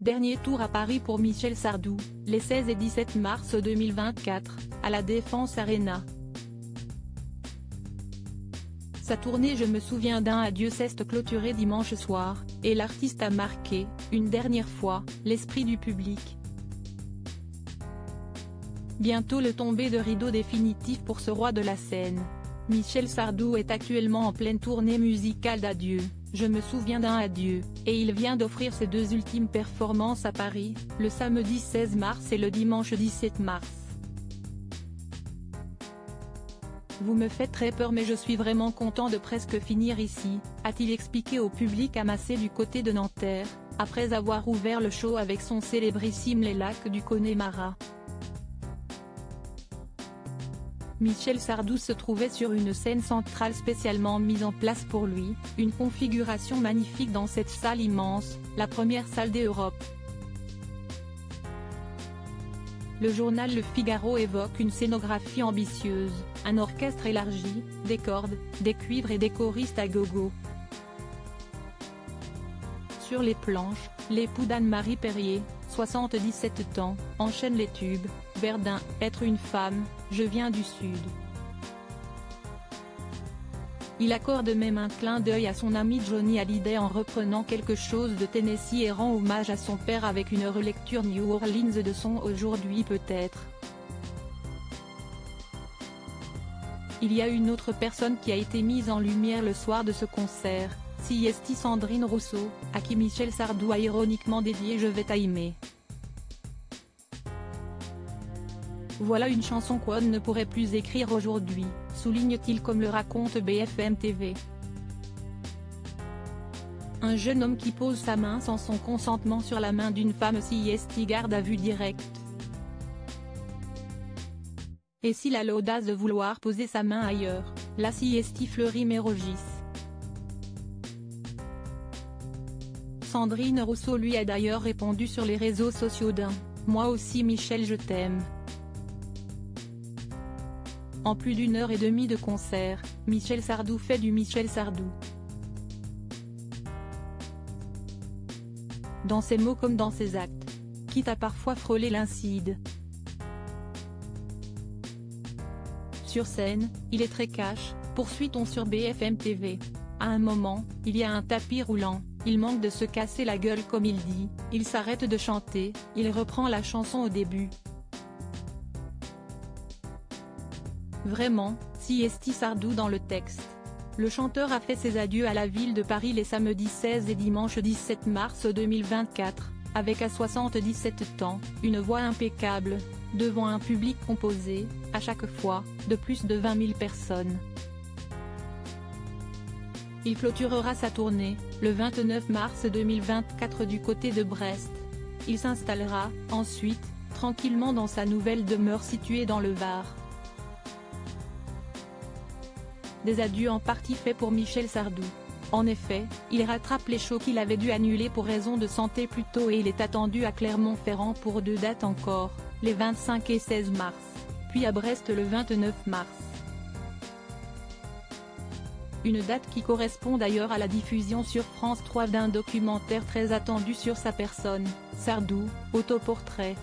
Dernier tour à Paris pour Michel Sardou, les 16 et 17 mars 2024, à la Défense Arena. Sa tournée Je me souviens d'un adieu s'est clôturée dimanche soir, et l'artiste a marqué, une dernière fois, l'esprit du public. Bientôt le tombé de rideau définitif pour ce roi de la scène. Michel Sardou est actuellement en pleine tournée musicale d'adieu, Je me souviens d'un adieu, et il vient d'offrir ses deux ultimes performances à Paris, le samedi 16 mars et le dimanche 17 mars. Vous me faites très peur mais je suis vraiment content de presque finir ici, a-t-il expliqué au public amassé du côté de Nanterre, après avoir ouvert le show avec son célébrissime Les Lacs du Connemara. Michel Sardou se trouvait sur une scène centrale spécialement mise en place pour lui, une configuration magnifique dans cette salle immense, la première salle d'Europe. Le journal Le Figaro évoque une scénographie ambitieuse, un orchestre élargi, des cordes, des cuivres et des choristes à gogo. Sur les planches, l'époux d'Anne-Marie Perrier, 77 ans, enchaîne les tubes, Verdun, Être une femme, Je viens du Sud. Il accorde même un clin d'œil à son ami Johnny Hallyday en reprenant quelque chose de Tennessee et rend hommage à son père avec une relecture New Orleans de son Aujourd'hui peut-être. Il y a une autre personne qui a été mise en lumière le soir de ce concert, CST Sandrine Rousseau, à qui Michel Sardou a ironiquement dédié Je vais t'aimer. Voilà une chanson qu'on ne pourrait plus écrire aujourd'hui, souligne-t-il comme le raconte BFM TV. Un jeune homme qui pose sa main sans son consentement sur la main d'une femme CST garde à vue directe. Et s'il a l'audace de vouloir poser sa main ailleurs, la CST fleurit mais rougisse. Sandrine Rousseau lui a d'ailleurs répondu sur les réseaux sociaux d'un « Moi aussi Michel je t'aime ». En plus d'1h30 de concert, Michel Sardou fait du Michel Sardou. Dans ses mots comme dans ses actes. Quitte à parfois frôler l'incide. Sur scène, il est très cash, poursuit-on sur BFM TV. À un moment, il y a un tapis roulant, il manque de se casser la gueule comme il dit, il s'arrête de chanter, il reprend la chanson au début. Vraiment, CST Sardou dans le texte. Le chanteur a fait ses adieux à la ville de Paris les samedis 16 et dimanche 17 mars 2024, avec à 77 ans, une voix impeccable, devant un public composé, à chaque fois, de plus de 20 000 personnes. Il clôturera sa tournée, le 29 mars 2024 du côté de Brest. Il s'installera, ensuite, tranquillement dans sa nouvelle demeure située dans le Var. Des adieux en partie faits pour Michel Sardou. En effet, il rattrape les shows qu'il avait dû annuler pour raison de santé plus tôt et il est attendu à Clermont-Ferrand pour 2 dates encore, les 25 et 16 mars, puis à Brest le 29 mars. Une date qui correspond d'ailleurs à la diffusion sur France 3 d'un documentaire très attendu sur sa personne, Sardou, autoportrait.